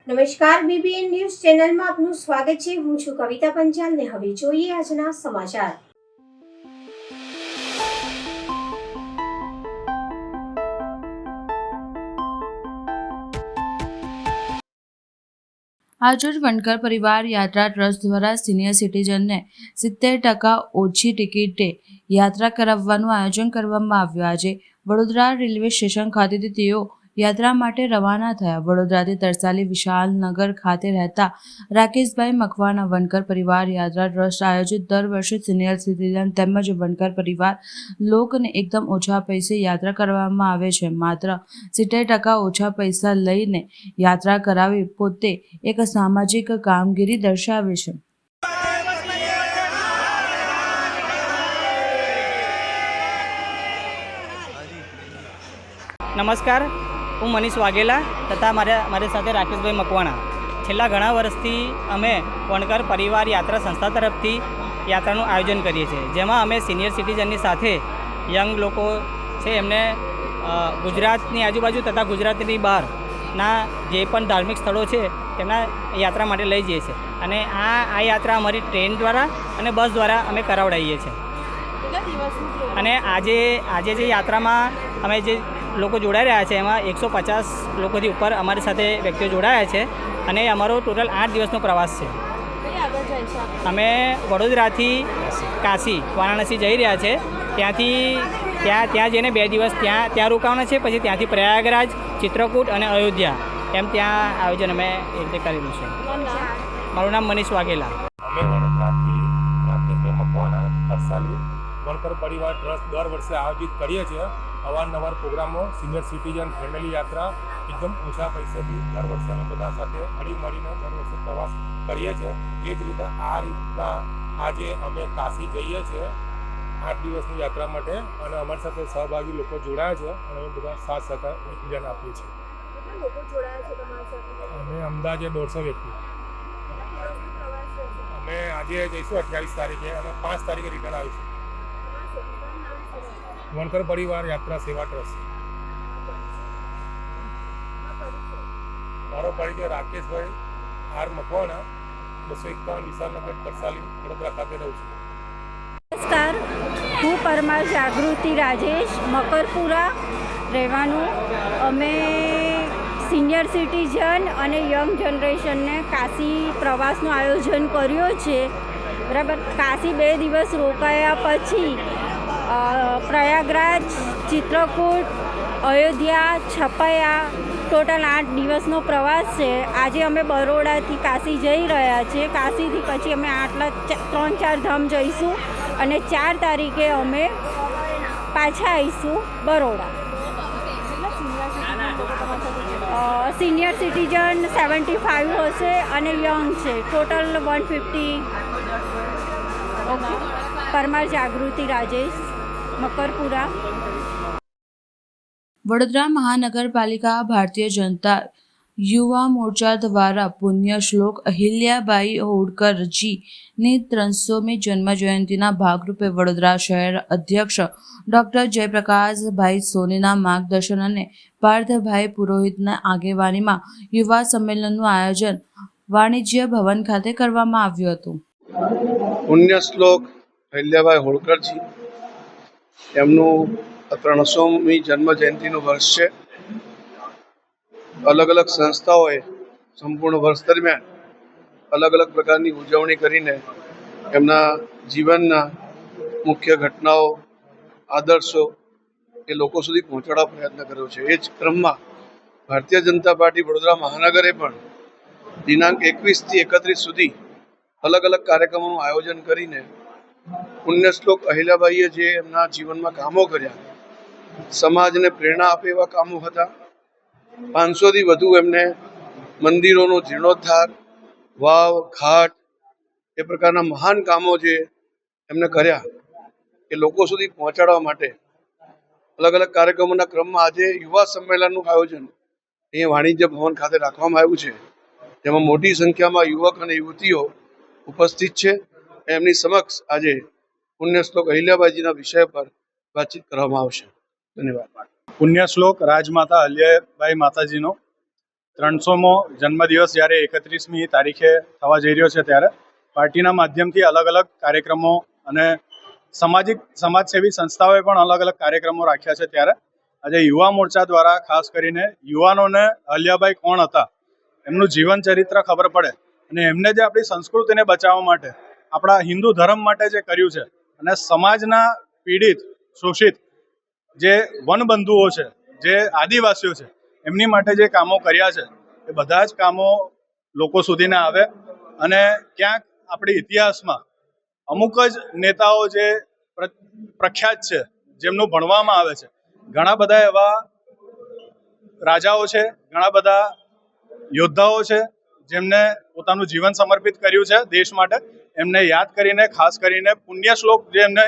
નમસ્કાર, BBN news ચેનલમાં આપનું સ્વાગત છે. હું છું કવિતા પંચાલ ને હવે જોઈએ આજના સમાચાર. આજરોજ વણકર પરિવાર યાત્રા ટ્રસ્ટ દ્વારા સિનિયર સિટીઝનને 70% ઓછી ટિકિટે યાત્રા કરાવવાનું આયોજન કરવામાં આવ્યું. આજે વડોદરા રેલવે સ્ટેશન ખાતેથી તેઓ યાત્રા માટે રવાના થયા. વડોદરાથી તરસાલી વિશાલનગર ખાતે રહેતા રાકેશભાઈ મકવાણા વણકર પરિવાર યાત્રા ટ્રસ્ટ આયોજિત દર વર્ષે સિનિયર સિટીઝન તેમજ વણકર પરિવાર લોકોને એકદમ ઓછા પૈસે યાત્રા કરવામાં આવે છે. માત્ર 70% ઓછા પૈસા લઈને યાત્રા કરાવી પોતે એક સામાજિક કામગીરી દર્શાવે છે. નમસ્કાર, હું મનીષ વાઘેલા તથા મારી સાથે રાકેશભાઈ મકવાણા. છેલ્લા ઘણા વર્ષથી અમે વણકર પરિવાર યાત્રા સંસ્થા તરફથી યાત્રાનું આયોજન કરીએ છીએ, જેમાં અમે સિનિયર સિટીઝનની સાથે યંગ લોકો છે એમને ગુજરાતની આજુબાજુ તથા ગુજરાતની બહારના જે પણ ધાર્મિક સ્થળો છે તેમના યાત્રા માટે લઈ જઈએ છીએ. અને આ યાત્રા અમારી ટ્રેન દ્વારા અને બસ દ્વારા અમે કરાવડાવીએ છીએ. અને આજે જે યાત્રામાં અમે જે લોકો જોડાઈ રહ્યા છે એમાં 150 લોકોથી ઉપર અમારી સાથે વ્યક્તિઓ જોડાયા છે અને અમારો ટોટલ 8 દિવસનો પ્રવાસ છે. અમે વડોદરાથી કાશી વારાણસી જઈ રહ્યા છે. ત્યાં જઈને 2 દિવસ ત્યાં રોકાવાના છે. પછી ત્યાંથી પ્રયાગરાજ, ચિત્રકૂટ અને અયોધ્યા એમ ત્યાં આયોજન અમે એ રીતે કરેલું છે. મારું નામ મનીષ વાઘેલા. અમે વડોદરાથી રાકેશભાઈ મકવાણા તરસાલી વણકર પરિવાર ટ્રસ્ટ દર વર્ષે આયોજિત કરીએ છીએ. અવારનવાર પ્રોગ્રામો સિનિયર સિટીઝન ફેમિલી યાત્રા એકદમ ઓછા પૈસાથી દર વર્ષે અમે બધા સાથે હળી મળીને દર વર્ષે પ્રવાસ કરીએ છીએ. એ જ રીતે આ રીતના આજે અમે કાશી જઈએ છીએ 8 દિવસની યાત્રા માટે અને અમારી સાથે સહભાગી લોકો જોડાયા છે અને અમે બધા સાથ સહકાર એકબીજાને આપીએ છીએ. અમે અંદાજે 150 વ્યક્તિ. અમે આજે જઈશું 28 તારીખે અને 5 તારીખે રિટર્ન આવીશું. વણકર પરિવાર યાત્રા સેવા ટ્રસ્ટ. મારો પરિચય રાકેશભાઈ આર મકવાણા, 251 વિશાલનગર તરસાલી વડોદરા ખાતે રહું છું. નમસ્કાર, હું પરમાર જાગૃતિ રાજેશ, મકરપુરા રહેવાનું. અમે સિનિયર સિટીઝન અને યંગ જનરેશનને કાશી પ્રવાસનું આયોજન કર્યો છે. બરાબર. કાશી 2 દિવસ રોકાયા પછી પ્રયાગરાજ, ચિત્રકૂટ, અયોધ્યા, છપૈયા ટોટલ 8 દિવસનો પ્રવાસ છે. આજે અમે બરોડાથી કાશી જઈ રહ્યા છીએ. કાશીથી પછી અમે આટલા 3-4 ધામ જઈશું અને 4 તારીખે અમે પાછા આવીશું બરોડા. સિનિયર સિટીઝન 75 હશે અને યંગ છે ટોટલ 150. ઓકે. પરમાર જાગૃતિ રાજેશ, મકરપુરા. વડોદરા મહાનગરપાલિકા ભારતીય જનતા યુવા મોરચા દ્વારા પુણ્ય શ્લોક અહિલ્યાબાઈ હોળકરજીની 300મી જન્મજયંતિના ભાગરૂપે વડોદરા શહેર અધ્યક્ષ ડૉક્ટર જયપ્રકાશભાઈ સોનીના માર્ગદર્શન અને પાર્થભાઈ પુરોહિતના આગેવાનીમાં યુવા સંમેલનનું આયોજન વાણિજ્ય ભવન ખાતે કરવામાં આવ્યું હતું. પુણ્ય શ્લોક અહિલ્યાબાઈ હોળકરજી એમનું 300મી જન્મજયંતિનું વર્ષ છે. અલગ અલગ સંસ્થાઓએ સંપૂર્ણ વર્ષ દરમિયાન અલગ અલગ પ્રકારની ઉજવણી કરીને એમના જીવનના મુખ્ય ઘટનાઓ, આદર્શો એ લોકો સુધી પહોંચાડવા પ્રયત્ન કર્યો છે. એ જ ક્રમમાં ભારતીય જનતા પાર્ટી વડોદરા મહાનગરે પણ દિનાંક 21થી 31 સુધી અલગ અલગ કાર્યક્રમોનું આયોજન કરીને પુણ્ય શ્લોક અહિલ્યાબાઈએ જે એમના જીવનમાં કામો કર્યા, સમાજને પ્રેરણા આપે એવા કામો હતા. 500થી વધુ એમને મંદિરોનો જીર્ણોદ્ધાર, વાવ, ઘાટ એ પ્રકારના મહાન કામો જે એમને કર્યા એ લોકો સુધી પહોંચાડવા માટે અલગ અલગ કાર્યક્રમોના ક્રમમાં આજે યુવા સંમેલનનું આયોજન અહીંયા વાણિજ્ય ભવન ખાતે રાખવામાં આવ્યું છે. જેમાં મોટી સંખ્યામાં યુવક અને યુવતીઓ ઉપસ્થિત છે. એમની સમક્ષ આજે પુણ્ય શ્લોક અહિલ્યાબાઈજીના વિષય પર વાતચીત કરવામાં આવશે. ધન્યવાદ. પુણ્ય શ્લોક રાજમાતા અહિલ્યાબાઈ માતાજીનો 300મો જન્મદિવસ જ્યારે 31મી તારીખે થવા જઈ રહ્યો છે ત્યારે પાર્ટીના માધ્યમથી અલગ અલગ કાર્યક્રમો અને સમાજસેવી સંસ્થાઓએ પણ અલગ અલગ કાર્યક્રમો રાખ્યા છે. ત્યારે આજે યુવા મોરચા દ્વારા ખાસ કરીને યુવાનોને અહલ્યાબાઈ કોણ હતા, એમનું જીવન ચરિત્ર ખબર પડે અને એમને જે આપણી સંસ્કૃતિને બચાવવા માટે, આપણા હિન્દુ ધર્મ માટે જે કર્યું છે અને સમાજના પીડિત, શોષિત જે વનબંધુઓ છે, જે આદિવાસીઓ છે, એમની માટે જે કામો કર્યા છે એ બધા જ કામો લોકો સુધી ના આવે અને ક્યાંક આપણી ઇતિહાસમાં અમુક જ નેતાઓ જે પ્રખ્યાત છે, જેમનું ભણવામાં આવે છે, ઘણા બધા એવા રાજાઓ છે, ઘણા બધા યોદ્ધાઓ છે જેમને પોતાનું જીવન સમર્પિત કર્યું છે દેશ માટે, એમને યાદ કરીને ખાસ કરીને પુણ્ય શ્લોક જે એમને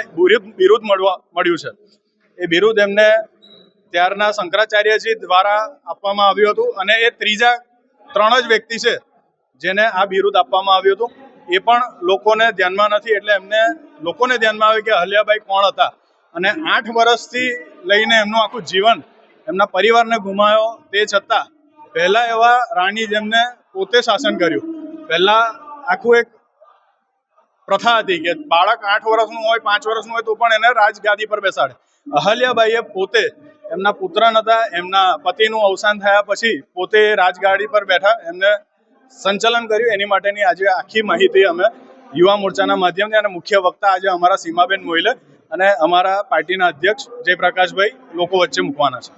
બિરુદ મળ્યું છે એ બિરુદ એમને ત્યારના શંકરાચાર્યજી દ્વારા આપવામાં આવ્યું હતું અને એ ત્રણ જ વ્યક્તિ છે જેને આ બિરુદ આપવામાં આવ્યું હતું. એ પણ લોકોને ધ્યાનમાં નથી, એટલે લોકોને ધ્યાનમાં આવે કે અહલ્યાબાઈ કોણ હતા અને 8 વર્ષથી લઈને એમનું આખું જીવન એમના પરિવારને ગુમાવ્યો. તે છતાં પહેલા એવા રાણી જેમને પોતે શાસન કર્યું. પહેલા આખું એક પ્રથા હતી કે બાળક 8 વર્ષનું હોય, 5 વર્ષનું હોય તો પણ એને રાજગાદી પર બેસાડે. અહલ્યાબાઈએ પોતે, એમના પુત્ર નતા, એમના પતિનું અવસાન થયા પછી પોતે રાજગાડી પર બેઠા, એમને સંચાલન કર્યું. એની માટેની આજે આખી માહિતી અમે યુવા મોરચાના માધ્યમથી અને મુખ્ય વક્તા આજે અમારા સીમાબેન મોઇલે અને અમારા પાર્ટીના અધ્યક્ષ જયપ્રકાશભાઈ લોકો વચ્ચે મૂકવાના છે.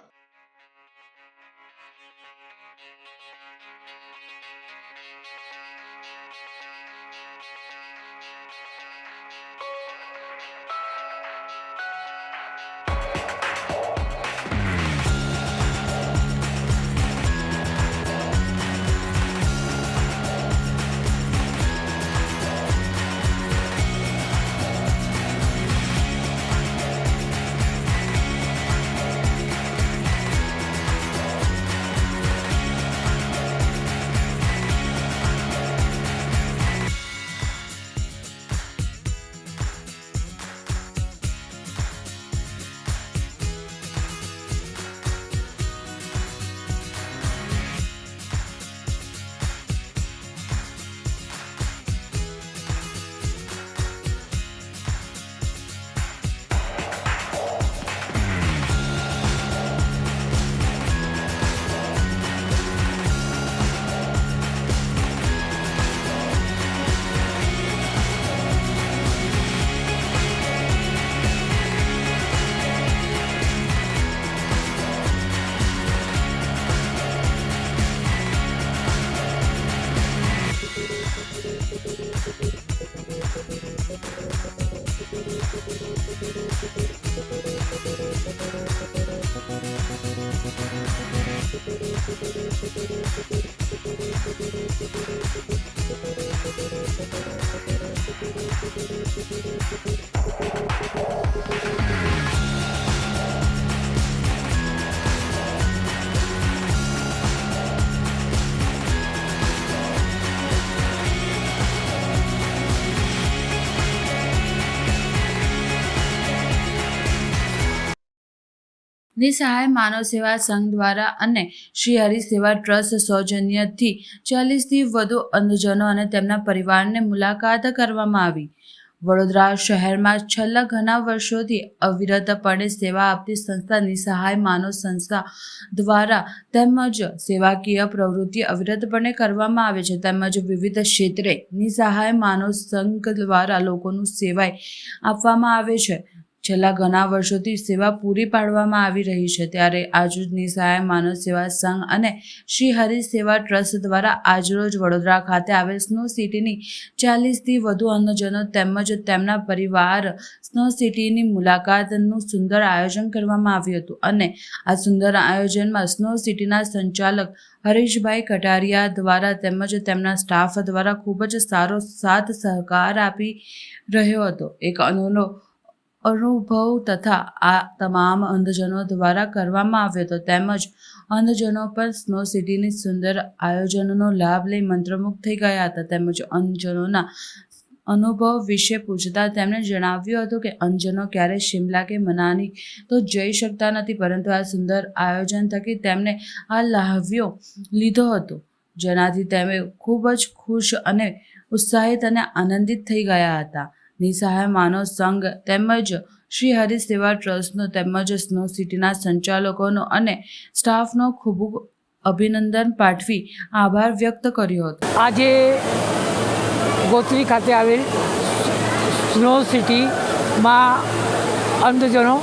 નિસહાય માનવ સેવા સંઘ દ્વારા અને શ્રી હરિ સેવા ટ્રસ્ટ સૌજન્યથી 40થી વધુ અંધજનો અને તેમના પરિવારને મુલાકાત કરવામાં આવી. વડોદરા શહેરમાં છેલ્લા ઘણા વર્ષોથી અવિરતપણે સેવા આપતી સંસ્થા નિસહાય માનવ સંસ્થા દ્વારા તેમજ સેવાકીય પ્રવૃત્તિ અવિરતપણે કરવામાં આવે છે. તેમજ વિવિધ ક્ષેત્રે નિસહાય માનવ સંઘ દ્વારા લોકોનું સેવાય આપવામાં આવે છે. છેલ્લા ઘણા વર્ષોથી સેવા પૂરી પાડવામાં આવી રહી છે. ત્યારે આજરોજ નિસહાય માનવ સેવા સંઘ અને શ્રી હરિ સેવા ટ્રસ્ટ દ્વારા આજરોજ વડોદરા ખાતે આવેલ સ્નો સિટીની 40થી વધુ અંધજનો તેમજ તેમના પરિવાર સ્નો સિટીની મુલાકાતનું સુંદર આયોજન કરવામાં આવ્યું હતું અને આ સુંદર આયોજનમાં સ્નો સિટીના સંચાલક હરીશભાઈ કટારિયા દ્વારા તેમજ તેમના સ્ટાફ દ્વારા ખૂબ જ સારો સાથ સહકાર આપી રહ્યો હતો. એક અનુભવ તથા આ તમામ અંધજનો દ્વારા કરવામાં આવ્યો હતો. તેમજ અંધજનો પણ સ્નો સિટીની સુંદર આયોજનનો લાભ લઈ મંત્રમુગ્ધ થઈ ગયા હતા. તેમજ અંધજનોના અનુભવ વિશે પૂછતા તેમણે જણાવ્યું હતું કે અંજનો ક્યારે શિમલા કે મનાલી તો જઈ શકતા નથી, પરંતુ આ સુંદર આયોજન થકી તેમણે આ લાવ્યો લીધો હતો, જેનાથી તેઓ ખૂબ જ ખુશ અને ઉત્સાહિત અને આનંદિત થઈ ગયા હતા. નિસહાય માનવ સંઘ તેમજ શ્રી હરિ સેવા ટ્રસ્ટનો તેમજ સ્નો સિટીના સંચાલકોનો અને સ્ટાફનો ખૂબ અભિનંદન પાઠવી આભાર વ્યક્ત કર્યો હતો. આજે ગોત્રી ખાતે આવેલ સ્નો સિટીમાં અંધજનો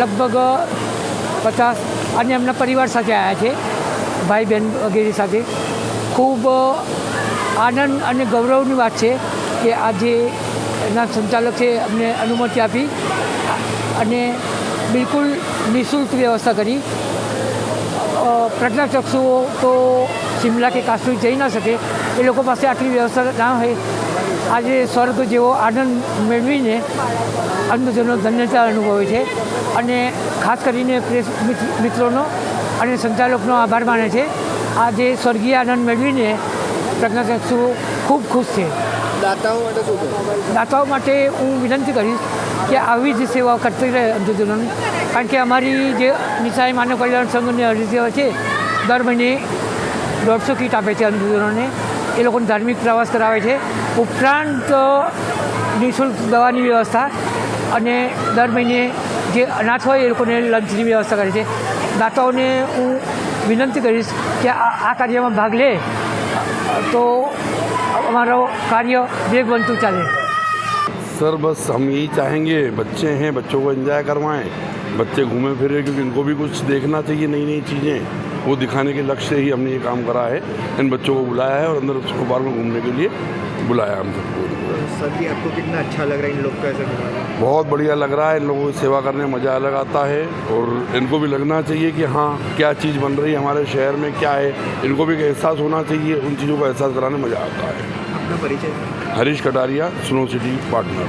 લગભગ 50 અને એમના પરિવાર સાથે આવ્યા છે, ભાઈ બહેન વગેરે સાથે. ખૂબ આનંદ અને ગૌરવની વાત છે કે આજે એના સંચાલક છે અમને અનુમતિ આપી અને બિલકુલ નિઃશુલ્ક વ્યવસ્થા કરી. પ્રજ્ઞાચક્ષુઓ તો શિમલા કે કાશ્મીર જઈ ના શકે, એ લોકો પાસે આટલી વ્યવસ્થા ના હોય. આજે સ્વર્ગ જેવો આનંદ મેળવીને અંધજનો ધન્યતા અનુભવે છે અને ખાસ કરીને પ્રેસ મિત્રોનો અને સંચાલકનો આભાર માને છે. આજે સ્વર્ગીય આનંદ મેળવીને પ્રજ્ઞાચક્ષુઓ ખૂબ ખુશ છે. દાતાઓ માટે હું વિનંતી કરીશ કે આવી જ સેવા કરતી રહે અંધજનોની, કારણ કે અમારી જે નિસહાય માનવ કલ્યાણ સંઘની હરિસેવા છે દર મહિને 150 કીટ આપે છે અંધજનોને. એ લોકોને ધાર્મિક પ્રવાસ કરાવે છે, ઉપરાંત નિઃશુલ્ક દવાની વ્યવસ્થા અને દર મહિને જે અનાથ હોય એ લોકોને લંચની વ્યવસ્થા કરે છે. દાતાઓને હું વિનંતી કરીશ કે આ કાર્યમાં ભાગ લે તો हमारा कार्य वेग बनते चले. सर बस हम यही चाहेंगे, बच्चे हैं, बच्चों को एंजॉय करवाएं, बच्चे घूमे फिरे, क्योंकि इनको भी कुछ देखना चाहिए, नई नई चीज़ें वो दिखाने के लक्ष्य से ही हमने ये काम करा है. इन बच्चों को बुलाया है और अंदर उसको पार्क में घूमने के लिए बुलाया हम सबको. सर जी आपको कितना अच्छा लग रहा है इन लोग को ऐसे घुमाना? बहुत बढ़िया लग रहा है. इन लोगों की सेवा करने में मज़ा अलग आता है और इनको भी लगना चाहिए कि हाँ क्या चीज़ बन रही है हमारे शहर में, क्या है, इनको भी एक एहसास होना चाहिए. उन चीज़ों का एहसास कराने में मज़ा आता है. अपना परिचय? Harish Kataria, snow city partner.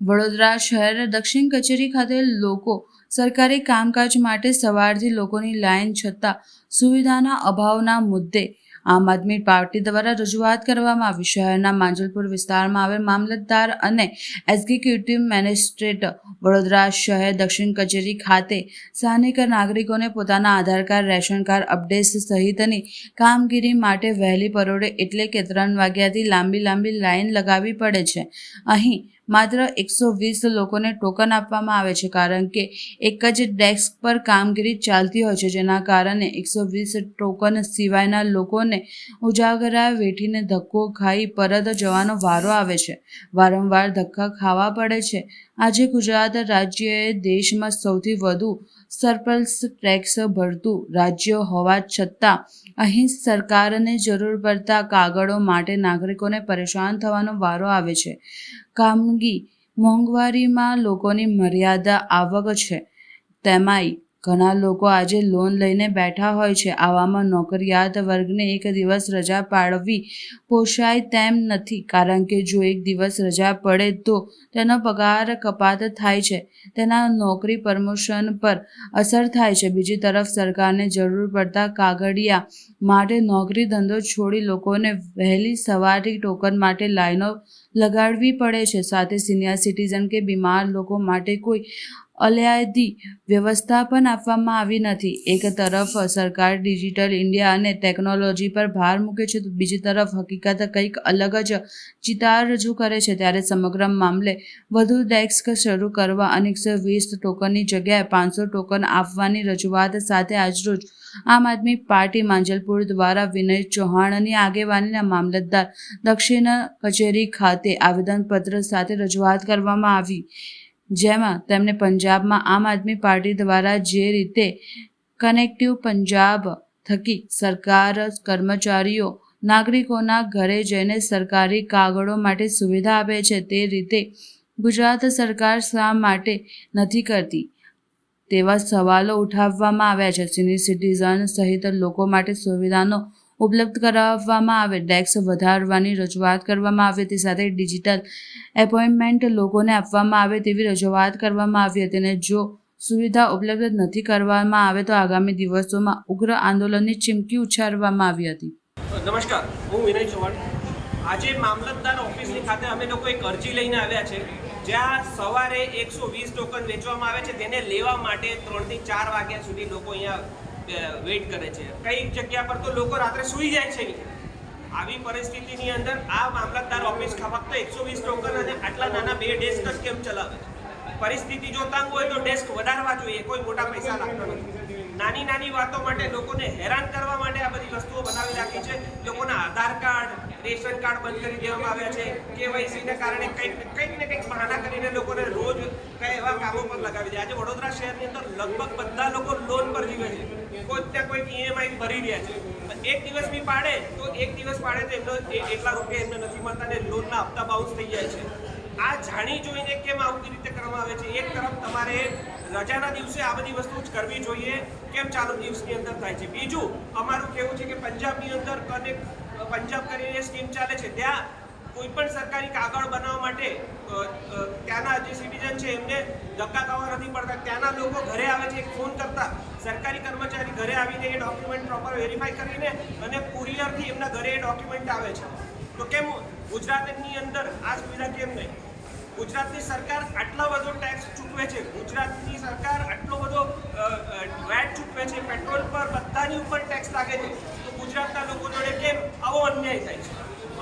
Vadodara શહેર દક્ષિણ કચેરી ખાતે લોકો સરકારી કામકાજ માટે સવારથી લોકોની લાઈન છતાં સુવિધાના અભાવના મુદ્દે આમ આદમી પાર્ટી દ્વારા રજૂઆત કરવામાં આવી. શહેરના માંજલપુર વિસ્તારમાં આવેલ મામલતદાર અને એક્ઝિક્યુટિવ મેજિસ્ટ્રેટ વડોદરા શહેર દક્ષિણ કચેરી ખાતે સ્થાનિક નાગરિકોને પોતાના આધાર કાર્ડ, રેશન કાર્ડ અપડેટ સહિતની કામગીરી માટે વહેલી પરોઢે એટલે કે 3 વાગ્યાથી લાંબી લાઈન લગાવવી પડે છે. અહીં માત્ર 120 લોકોને ટોકન આપવામાં આવે છે, કારણ કે એક જ ડેસ્ક પર કામગીરી ચાલતી હોય છે, જેના કારણે 120 ટોકન સિવાયના લોકોને ઉજાગરા વેઠીને ધક્કો ખાઈ પરત જવાનો વારો આવે છે. વારંવાર ધક્કા ખાવા પડે છે આજે ગુજરાત રાજ્યએ દેશમાં સૌથી વધુ સરપ્લસ ટેક્સ ભરતું રાજ્ય હોવા છતાં અહીં સરકારને જરૂર પડતા કાગળો માટે નાગરિકોને પરેશાન થવાનો વારો આવે છે. કામગી મોંઘવારીમાં લોકોની મર્યાદા આવક છે, તેમાંય ઘણા લોકો આજે લોન લઈને બેઠા હોય છે. આવામાં નોકરિયાત વર્ગને એક દિવસ રજા પાડવી પોષાય તેમ નથી, કારણ કે જો એક દિવસ રજા પડે તો તેનો પગાર કપાત થાય છે, તેના નોકરી પ્રમોશન પર અસર થાય છે. બીજી તરફ સરકારને જરૂર પડતા કાગળિયા માટે નોકરી ધંધો છોડી લોકોને વહેલી સવારથી ટોકન માટે લાઈનો લગાડવી પડે છે. સાથે સિનિયર સિટીઝન કે બીમાર લોકો માટે કોઈ અલાયદી વ્યવસ્થા પણ આપવામાં આવી નથી. એક તરફ સરકાર ડિજિટલ ઇન્ડિયા અને ટેકનોલોજી પર ભાર મૂકે છે, તો બીજી તરફ હકીકત કંઈક અલગ જ ચિતાર રજૂ કરે છે. ત્યારે સમગ્ર મામલે વધુ ડેસ્ક શરૂ કરવા અને 120 ટોકનની જગ્યાએ 500 ટોકન આપવાની રજૂઆત સાથે આજરોજ આમ આદમી પાર્ટી માંજલપુર દ્વારા વિનય ચૌહાણની આગેવાનીના મામલતદાર દક્ષિણ કચેરી ખાતે આવેદનપત્ર સાથે રજૂઆત કરવામાં આવી, જેમાં તેમણે પંજાબમાં આમ આદમી પાર્ટી દ્વારા જે રીતે કનેક્ટિવ પંજાબ થકી સરકાર કર્મચારીઓ નાગરિકોના ઘરે જઈને સરકારી કાગળો માટે સુવિધા આપે છે, તે રીતે ગુજરાત સરકાર શા માટે નથી કરતી તેવા સવાલો ઉઠાવવામાં આવ્યા છે. સિનિયર સિટીઝન સહિત લોકો માટે સુવિધાનો ઉપલબ્ધ કરાવવામાં આવે, ડેસ્ક વધારવાની રજૂઆત કરવામાં આવી હતી. સાથે ડિજિટલ એપોઇન્ટમેન્ટ લોકોને આપવામાં આવે તેવી રજૂઆત કરવામાં આવી હતી. અને જો સુવિધા ઉપલબ્ધ નથી કરવામાં આવે તો આગામી દિવસોમાં ઉગ્ર આંદોલનની ચીમકી ઉચ્ચારવામાં આવી હતી. નમસ્કાર, હું વિનય ચૌહાણ. આજે મામલતદાર ઓફિસની ખાતે અમે લોકો એક અરજી લઈને આવ્યા છે, જ્યાં સવારે 120 ટોકન વેચવામાં આવે છે, તેને લેવા માટે 3 થી 4 વાગ્યા સુધી લોકો અહીંયા વેઇટ કરે છે. કઈ જગ્યા પર તો લોકો રાત્રે સૂઈ જાય છે. આવી પરિસ્થિતિની અંદર આ મામલતદાર ઓફિસ ફક્ત 120 ટોકન અને આટલા નાના 2 ડેસ્ક જ કેમ ચલાવે છે? પરિસ્થિતિ જો તંગ હોય તો ડેસ્ક વધારવા જોઈએ, કોઈ મોટા પૈસા લાગતા નથી. નાની નાની વાતો માટે લોકોને હેરાન કરવા માટે આ બધી વસ્તુઓ બનાવી રાખી છે. લોકોના આધાર કાર્ડ, રેશન કાર્ડ બંધ કરી દેવામાં આવ્યા છે. કેવાયસીને કારણે કંઈક ને કંઈક બહાના કરીને લોકોને રોજ કઈ એવા કામો પર લગાવી દે. આજે વડોદરા શહેરની અંદર લગભગ બધા લોકો લોન પર જીવે છે, કોઈ ત્યાં કોઈ EMI ભરી રહ્યા છે. એક દિવસ બી પાડે તો એમનો એટલા રૂપિયા એમને નથી મળતા ને લોનના હપ્તા બાઉન્સ થઈ જાય છે. આ જાણી જોઈને કેમ આવું રીતે કરવામાં આવે છે? એક તરફ તમારે રજાના દિવસે આ બધી વસ્તુ જ કરવી જોઈએ, કેમ ચાલુ દિવસની અંદર થાય છે? બીજું અમારું કહેવું છે કે પંજાબની અંદર પંજાબ કરીને સ્કીમ ચાલે છે, ત્યાં કોઈ પણ સરકારી કાગળ બનાવવા માટે ત્યાંના જે સિટીઝન છે એમને ધક્કા ખાવા નથી પડતા. ત્યાંના લોકો ઘરે આવે છે, એક ફોન કરતા સરકારી કર્મચારી ઘરે આવીને એ ડોક્યુમેન્ટ પ્રોપર વેરીફાઈ કરીને અને કુરિયરથી એમના ઘરે એ ડોક્યુમેન્ટ આવે છે. તો કેમ ગુજરાતની અંદર આ સુવિધા કેમ નહીં? ગુજરાતની સરકાર આટલો બધો ટેક્સ ચૂકવે છે, ગુજરાતની સરકાર આટલો બધો વેટ ચૂકવે છે, પેટ્રોલ પર બધાની ઉપર ટેક્સ લાગે છે, તો ગુજરાતના લોકો જોડે કેમ આવો અન્યાય થાય છે?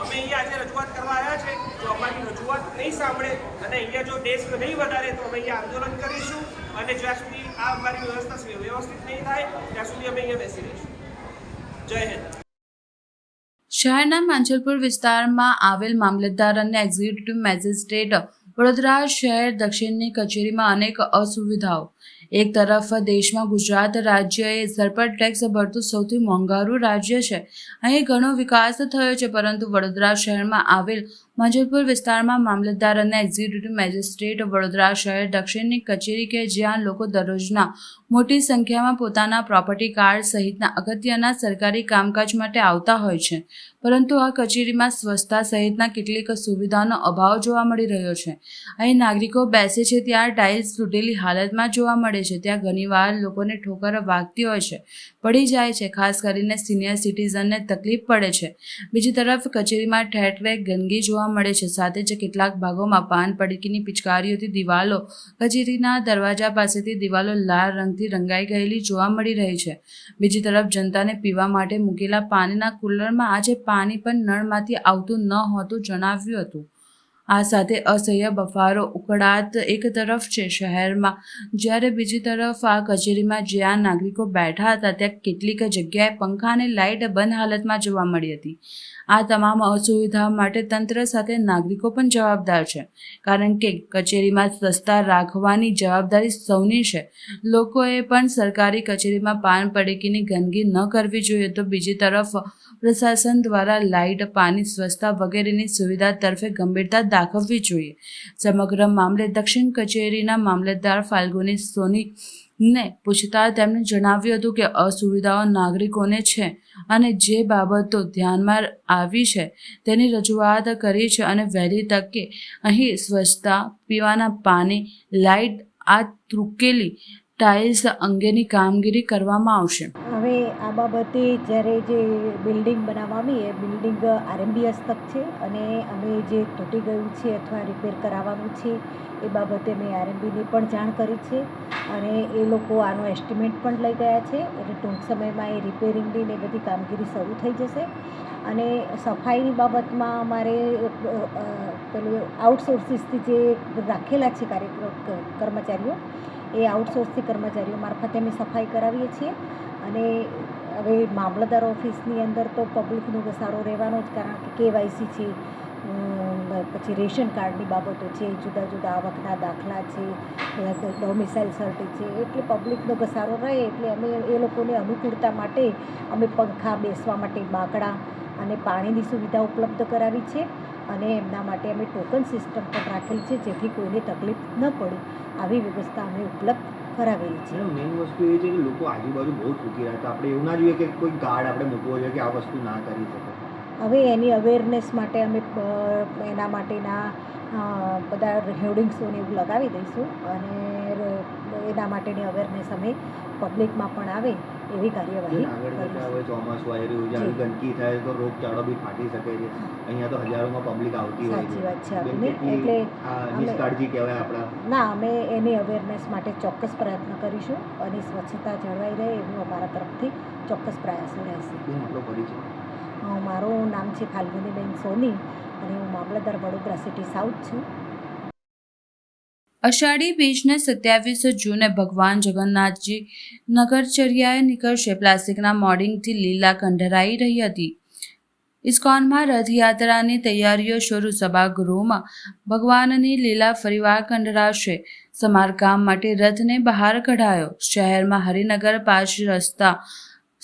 અમે અહીંયા આજે રજૂઆત કરવા આવ્યા છે. જો અમારી રજૂઆત નહીં સાંભળે અને અહીંયા જો ડેસ્ક નહીં વધારે તો અમે અહીંયા આંદોલન કરીશું, અને જ્યાં સુધી આ અમારી વ્યવસ્થા વ્યવસ્થિત નહીં થાય ત્યાં સુધી અમે અહીંયા બેસી રહીશું. જય હિન્દ. શહેરના માંજલપુર વિસ્તારમાં આવેલ મામલતદાર અને એક્ઝિક્યુટિવ મેજિસ્ટ્રેટ વડોદરા શહેર દક્ષિણની કચેરીમાં અનેક અસુવિધાઓ. એક તરફ દેશમાં ગુજરાત રાજ્ય એ સરપર ટેક્સ ભરતું સૌથી મોંઘારું રાજ્ય છે. અહીં ઘણો વિકાસ થયો છે, પરંતુ વડોદરા શહેરમાં આવેલ માંજલપુર વિસ્તારમાં મામલતદાર અને એક્ઝિક્યુટિવ મેજિસ્ટ્રેટ વડોદરા શહેર દક્ષિણની કચેરી કે જ્યાં લોકો દરરોજના મોટી સંખ્યામાં પોતાના પ્રોપર્ટી કાર્ડ સહિતના અગત્યના સરકારી કામકાજ માટે આવતા હોય છે, પરંતુ આ કચેરીમાં સ્વચ્છતા સહિતના કેટલીક સુવિધાનો અભાવ જોવા મળી રહ્યો છે. અહીં નાગરિકો બેસે છે ત્યાં ટાઇલ્સ તૂટેલી હાલતમાં જોવા મળે છે. ત્યાં ઘણીવાર લોકોને ઠોકર વાગતી હોય છે, પડી જાય છે. ખાસ કરીને સિનિયર સિટીઝનને તકલીફ પડે છે. બીજી તરફ કચેરીમાં ઠેર ઠેર ગંદકી જોવા મળે છે. સાથે જ કેટલાક ભાગોમાં પાન પડીકીની પિચકારીઓથી દિવાલો, કચેરીના દરવાજા પાસેથી દિવાલો લાલ રંગથી રંગાઈ ગયેલી જોવા મળી રહી છે. બીજી તરફ જનતાને પીવા માટે મૂકેલા પાણીના કુલરમાં આજે પાણી પણ નળમાંથી આવતું ન હોતું જણાવ્યું હતું. આ સાથે અસહ્ય બફારો ઉકળાટ એક તરફ છે શહેરમાં, જ્યારે બીજી તરફ આ કચેરીમાં જ્યાં નાગરિકો બેઠા હતા ત્યાં કેટલીક જગ્યાએ પંખા અને લાઇટ બંધ હાલતમાં જોવા મળી હતી. આ તમામ અસુવિધાઓ માટે તંત્ર સાથે નાગરિકો પણ જવાબદાર છે, કારણ કે કચેરીમાં સ્વચ્છતા રાખવાની જવાબદારી સૌની છે. લોકોએ પણ સરકારી કચેરીમાં પાન પડીકીની ગંદકી ન કરવી જોઈએ, તો બીજી તરફ પ્રશાસન દ્વારા લાઇટ, પાણી, સ્વચ્છતા વગેરેની સુવિધા તરફે ગંભીરતા દાખવવી જોઈએ. સમગ્ર મામલે દક્ષિણ કચેરીના મામલતદાર ફાલ્ગુની સોનીને પૂછતા તેમણે જણાવ્યું હતું કે અસુવિધાઓ નાગરિકોને છે અને જે બાબતો ધ્યાનમાં આવી છે તેની રજૂઆત કરી છે અને વહેલી તકે અહીં સ્વચ્છતા, પીવાના પાણી, લાઇટ, આ તૂટેલી ટાઇલ્સ અંગેની કામગીરી કરવામાં આવશે. હવે આ બાબતે જ્યારે જે બિલ્ડિંગ બનાવવાની એ બિલ્ડિંગ આરએમબી હસ્તક છે અને અમે જે તૂટી ગયું છે અથવા રિપેર કરાવવાનું છે એ બાબતે મેં આરએમબીને પણ જાણ કરી છે અને એ લોકો આનો એસ્ટિમેટ પણ લઈ ગયા છે. એટલે ટૂંક સમયમાં એ રિપેરિંગની ને બધી કામગીરી શરૂ થઈ જશે. અને સફાઈની બાબતમાં અમારે પેલું આઉટસોર્સિસથી જે રાખેલા છે કર્મચારીઓ, એ આઉટસોર્સથી કર્મચારીઓ મારફતે અમે સફાઈ કરાવીએ છીએ. અને હવે મામલતદાર ઓફિસની અંદર તો પબ્લિકનો ઘસારો રહેવાનો જ, કારણ કે કેવાયસી છે, પછી રેશન કાર્ડની બાબતો છે, જુદા જુદા આવકના દાખલા છે, ડોમિસાઇલ સર્ટી છે, એટલે પબ્લિકનો ઘસારો રહે. એટલે અમે એ લોકોને અનુકૂળતા માટે અમે પંખા, બેસવા માટે બાકડા અને પાણીની સુવિધા ઉપલબ્ધ કરાવી છે. અને એમના માટે અમે ટોકન સિસ્ટમ પણ રાખેલી છે, જેથી કોઈને તકલીફ ન પડે આવી વ્યવસ્થા અમે ઉપલબ્ધ કરાવેલી છે. મેઇન વસ્તુ એ છે કે લોકો આજુબાજુ બહુ થૂકી રહ્યા, તો આપણે એવું ના જોઈએ કે કોઈ ગાર્ડ આપણે મૂકવો જોઈએ કે આ વસ્તુ ના કરી શકે. હવે એની અવેરનેસ માટે અમે એના માટેના બધા હોર્ડિંગ્સોને એવું લગાવી દઈશું અને એના માટેની અવેરનેસ અમે પબ્લિકમાં પણ આવે એવી કાર્યવાહી હવે ચોમાસું આવી રહ્યું છે, આવી ગંદકી થાય તો રોગચાળો બી ફાટી શકે છે. અહીંયા તો હજારોમાં પબ્લિક આવતી હોય છે. સાચી વાત છે આપની. એટલે નિષ્કાળજી કહેવાય આપણા. ના, અમે એની અવેરનેસ માટે ચોક્કસ પ્રયત્ન કરીશું અને સ્વચ્છતા જળવાઈ રહે એવું અમારા તરફથી ચોક્કસ પ્રયાસો રહેશે. આપણો પરિચય? મારું નામ છે ફાલ્ગુનીબેન સોની અને હું મામલતદાર વડોદરા સિટી સાઉથ છું. અષાઢી બીજને 27 જૂને ભગવાન જગન્નાથજી નગરચર્યાએ નીકળશે. પ્લાસ્ટિકના મોડિંગથી લીલા કંડરાઈ રહી હતી. ઇસ્કોનમાં રથયાત્રાની તૈયારીઓ શરૂ. સભાગૃહમાં ભગવાનની લીલા ફરીવાર કંડરાશે. સમારકામ માટે રથને બહાર કઢાયો. શહેરમાં હરિનગર 5 રસ્તા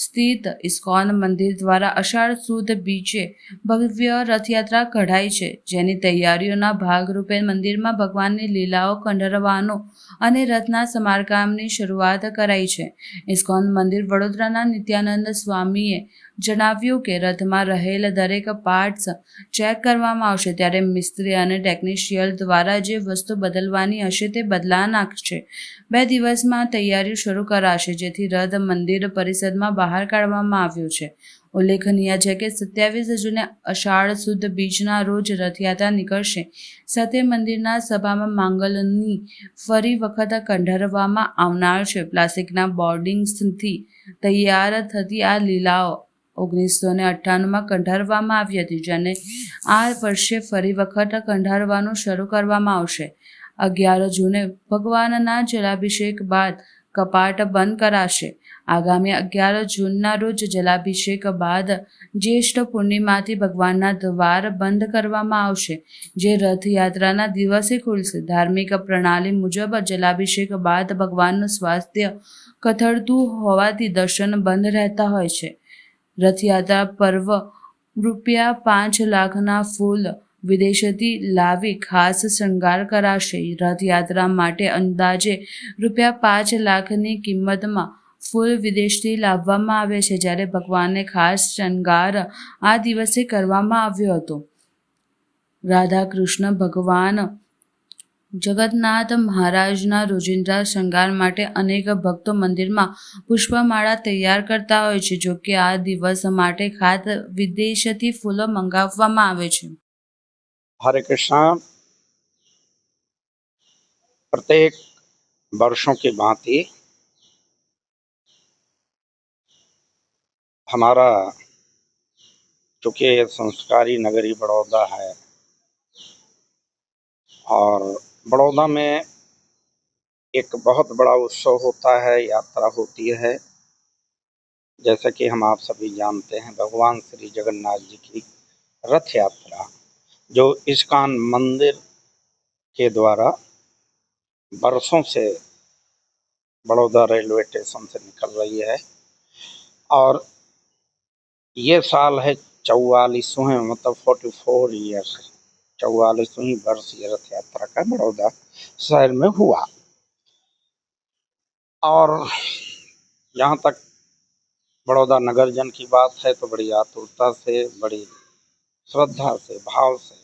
સ્થિત ઇસ્કોન મંદિર દ્વારા અષાઢ સુદ બીજે ભવ્ય રથયાત્રા કઢાઈ છે, જેની તૈયારીઓના ભાગરૂપે મંદિરમાં ભગવાનની લીલાઓ કંડરવાનો અને રથના સમારકામની શરૂઆત કરાઈ છે. ઇસ્કોન મંદિર વડોદરાના નિત્યાનંદ સ્વામીએ જણાવ્યું કે રથમાં રહેલ દરેક પાર્ટ્સ ચેક કરવામાં આવશે, ત્યારે મિસ્ત્રી અને ટેકનિશિયન દ્વારા જે વસ્તુ બદલવાની હશે તે બદલા નાખશે. 2 દિવસમાં તૈયારીઓ શરૂ કરાશે, જેથી રથ મંદિર પરિસરમાં બહાર કાઢવામાં આવ્યું છે. ઉલ્લેખનીય છે કે 27 જૂને અષાઢ સુદ બીજના રોજ રથયાત્રા નીકળશે. સાથે મંદિરના સભામાં માંગલની ફરી વખત કંડરવામાં આવનાર છે. પ્લાસ્ટિકના બોર્ડિંગ્સથી તૈયાર થતી આ લીલાઓ 1998માં કંડારવામાં આવી હતી, જેને આ વર્ષે ફરી વખત કંડારવાનું શરૂ કરવામાં આવશે. 11 જૂને ભગવાનના જલાભિષેક બાદ કપાટ બંધ કરાશે. આગામી 11 જૂનના રોજ જલાભિષેક બાદ જ્યેષ્ઠ પૂર્ણિમાથી ભગવાનના દ્વાર બંધ કરવામાં આવશે, જે રથયાત્રાના દિવસે ખુલશે. ધાર્મિક પ્રણાલી મુજબ જલાભિષેક બાદ ભગવાનનું સ્વાસ્થ્ય કથળતું હોવાથી દર્શન બંધ રહેતા હોય છે. રથયાત્રા પર્વ ₹5 લાખના ફૂલ વિદેશથી લાવી ખાસ શણગાર કરાશે. રથયાત્રા માટે અંદાજે ₹5 લાખની કિંમતમાં ફૂલ વિદેશથી લાવવામાં આવે છે, જ્યારે ભગવાનને ખાસ શણગાર આ દિવસે કરવામાં આવ્યો હતો. રાધાકૃષ્ણ ભગવાન જગન્નાથ મહારાજના રોજિંદા શણગાર માટે અનેક ભક્તો મંદિરમાં પુષ્પમાળા તૈયાર કરતા હોય છે. જોકે આ દિવસ માટે ખાસ વિદેશથી ફૂલો મંગાવવામાં આવે છે. हरे कृष्णा। प्रत्येक वर्षों की भांति हमारा चूँकि संस्कारी नगरी बड़ौदा है, और बड़ौदा में एक बहुत बड़ा उत्सव होता है, यात्रा होती है। जैसा कि हम आप सभी जानते हैं, भगवान श्री जगन्नाथ जी की रथ यात्रा जो इस्कॉन मंदिर के द्वारा बरसों से बड़ौदा रेलवे स्टेशन से निकल रही है और ये साल है 44वें, मतलब 44 ईयर्स, 44वीं वर्ष ये रथ यात्रा का बड़ौदा शहर में हुआ। और यहाँ तक बड़ौदा नगर जन की बात है तो बड़ी आतुरता से, बड़ी श्रद्धा से, भाव से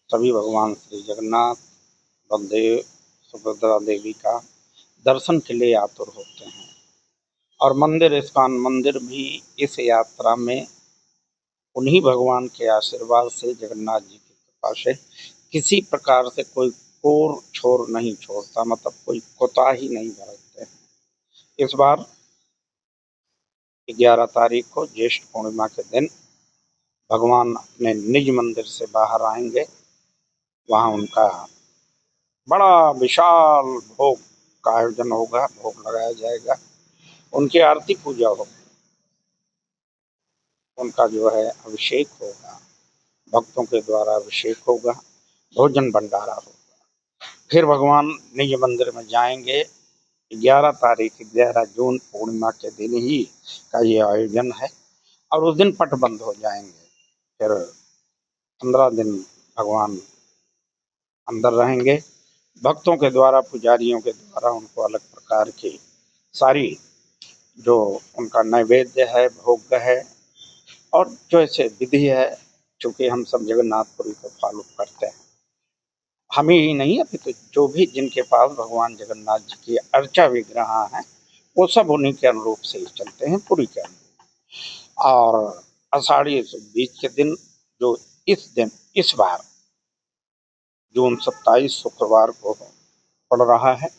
सभी भगवान श्री जगन्नाथ, बलदेव, सुभद्रा देवी का दर्शन के लिए आतुर होते हैं। और मंदिर, इस्कॉन मंदिर भी इस यात्रा में उन्हीं भगवान के आशीर्वाद से, जगन्नाथ जी की कृपा से किसी प्रकार से कोई कोर छोर नहीं छोड़ता, मतलब कोई कोताही नहीं बरतते हैं। इस बार 11 तारीख को ज्येष्ठ पूर्णिमा के दिन भगवान अपने निज मंदिर से बाहर आएंगे। वहाँ उनका बड़ा विशाल भोग का आयोजन होगा, भोग लगाया जाएगा, उनकी आरती पूजा होगी, उनका जो है अभिषेक होगा, भक्तों के द्वारा अभिषेक होगा, भोजन भंडारा होगा। फिर भगवान निज मंदिर में जाएंगे। 11 तारीख, 11 जून पूर्णिमा के दिन ही का ये आयोजन है और उस दिन पट बंद हो जाएंगे। फिर 15 दिन भगवान अंदर रहेंगे। भक्तों के द्वारा, पुजारियों के द्वारा उनको अलग प्रकार की सारी जो उनका नैवेद्य है, भोग है और जो ऐसे विधि है, चूँकि हम सब जगन्नाथपुरी को फॉलो करते हैं, हम ही नहीं अभी तो जो भी जिनके पास भगवान जगन्नाथ जी की अर्चा विग्रह हैं वो सब उन्हीं के अनुरूप से ही चलते हैं, पुरी के अनुरूप। और आषाढ़ी बीच के दिन जो इस बार जून 27 शुक्रवार को पड़ रहा है,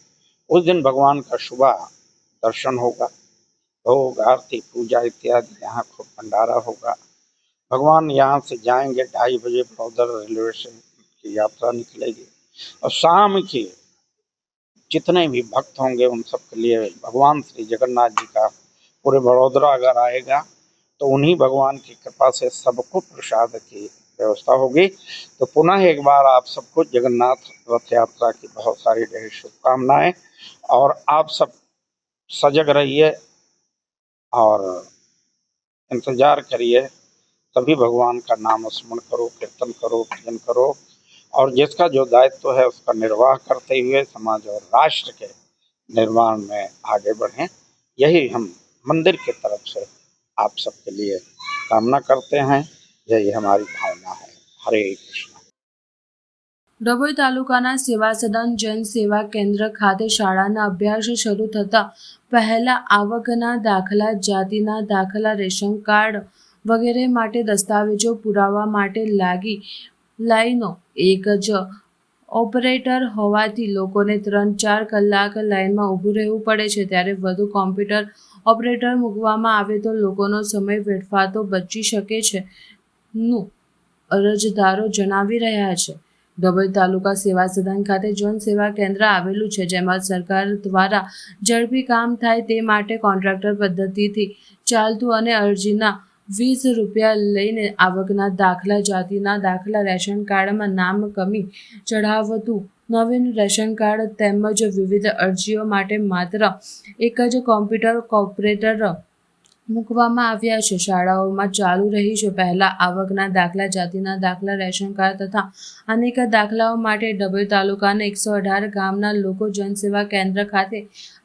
उस दिन भगवान का सुबह दर्शन होगा, भोग, आरती, पूजा इत्यादि, यहाँ खूब भंडारा होगा। भगवान यहाँ से जाएंगे 2:30 बजे, बड़ौदा रेलवे स्टेशन की यात्रा निकलेगी और शाम की जितने भी भक्त होंगे उन सब के लिए भगवान श्री जगन्नाथ जी का पूरे बड़ौदा अगर आएगा तो उन्हीं भगवान की कृपा से सबको प्रसाद की व्यवस्था होगी। तो पुनः एक बार आप सबको जगन्नाथ रथ यात्रा की बहुत सारी ढेर शुभकामनाएं और आप सब सजग रहिए और इंतजार करिए। तभी भगवान का नाम स्मरण करो, कीर्तन करो, भजन करो और जिसका जो दायित्व है उसका निर्वाह करते हुए समाज और राष्ट्र के निर्माण में आगे बढ़ें। यही हम मंदिर की तरफ से आप सबके लिए कामना करते हैं। यही हमारी भावना है। हरे कृष्ण। ડભોઈ તાલુકાના સેવા સદન જન સેવા કેન્દ્ર ખાતે શાળાના અભ્યાસ શરૂ થતાં પહેલા આવકના દાખલા, જાતિના દાખલા, રેશન કાર્ડ વગેરે માટે દસ્તાવેજો પુરાવા માટે લાગી લાઈનો એક જ ઓપરેટર હોવાથી લોકોને 3-4 કલાક લાઈનમાં ઊભું રહેવું પડે છે, ત્યારે વધુ કોમ્પ્યુટર ઓપરેટર મૂકવામાં આવે તો લોકોનો સમય વેડફાતો બચી શકે છે નું અરજદારો જણાવી રહ્યા છે। ડભોઈ તાલુકા સેવા સદન ખાતે જન સેવા કેન્દ્ર આવેલું છે, જેમાં સરકાર દ્વારા ઝડપી કામ થાય તે માટે કોન્ટ્રાક્ટર પદ્ધતિથી ચાલતું અને અરજીના 20 રૂપિયા લઈને આવકના દાખલા, જાતિના દાખલા, રેશન કાર્ડમાં નામ કમી ચઢાવતું નવીન રેશન કાર્ડ તેમજ વિવિધ અરજીઓ માટે માત્ર એક જ કોમ્પ્યુટર ઓપરેટર મૂકવામાં આવ્યા છે। શાળાઓમાં ચાલુ રહી છે પહેલા આવકના દાખલા, જાતિના દાખલા, રેશન કાર્ડ તથા અનેક દાખલાઓ માટે ડભોઈ તાલુકાના 118 ગામના લોકો જનસેવા કેન્દ્ર ખાતે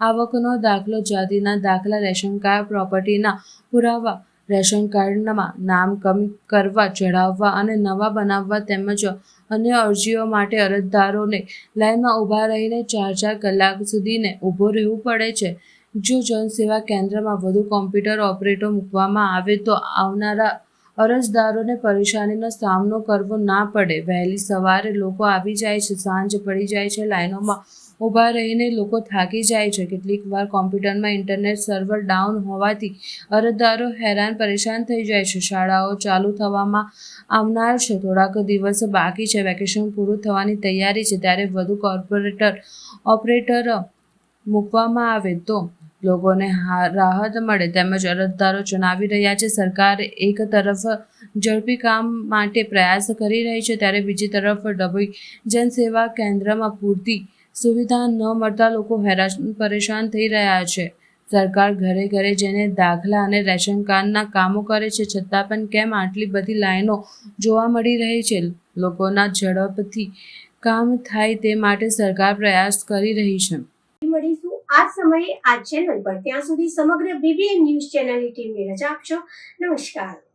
આવકનો દાખલો, જાતિના દાખલા, રેશન કાર્ડ, પ્રોપર્ટીના પુરાવા, રેશન કાર્ડમાં નામ કમી કરવા, ચઢાવવા અને નવા બનાવવા તેમજ અન્ય અરજીઓ માટે અરજદારોને લાઇનમાં ઊભા રહીને 4-4 કલાક સુધીને ઊભો રહેવું પડે છે। જો જનસેવા કેન્દ્રમાં વધુ કોમ્પ્યુટર ઓપરેટરો મૂકવામાં આવે તો આવનારા અરજદારોને પરેશાનીનો સામનો કરવો ના પડે। વહેલી સવારે લોકો આવી જાય છે, સાંજ પડી જાય છે, લાઈનોમાં ઊભા રહીને લોકો થાકી જાય છે. કેટલીક વાર કોમ્પ્યુટરમાં ઇન્ટરનેટ સર્વર ડાઉન હોવાથી અરજદારો હેરાન પરેશાન થઈ જાય છે. શાળાઓ ચાલુ થવામાં આવનાર છે, થોડાક દિવસ બાકી છે, વેકેશન પૂરું થવાની તૈયારી છે, ત્યારે વધુ ઓપરેટર મૂકવામાં આવે તો લોકોને રાહત મળે તેમજ અરજદારો જણાવી રહ્યા છે. સરકાર એક તરફ ઝડપી કામ માટે પ્રયાસ કરી રહી છે, ત્યારે બીજી તરફ ડભોઈ જનસેવા કેન્દ્રમાં પૂરતી સુવિધા ન મળતા લોકો હેરાન પરેશાન થઈ રહ્યા છે. સરકાર ઘરે ઘરે જઈને દાખલા અને રેશન કાર્ડના કામો કરે છે, છતાં પણ કેમ આટલી બધી લાઈનો જોવા મળી રહી છે? લોકોના ઝડપથી કામ થાય તે માટે સરકાર પ્રયાસ કરી રહી છે. મળીશું આ સમયે આ ચેનલ પર. ત્યાં સુધી સમગ્ર BBN ન્યૂઝ ચેનલની ટીમને રજા આપશો. નમસ્કાર.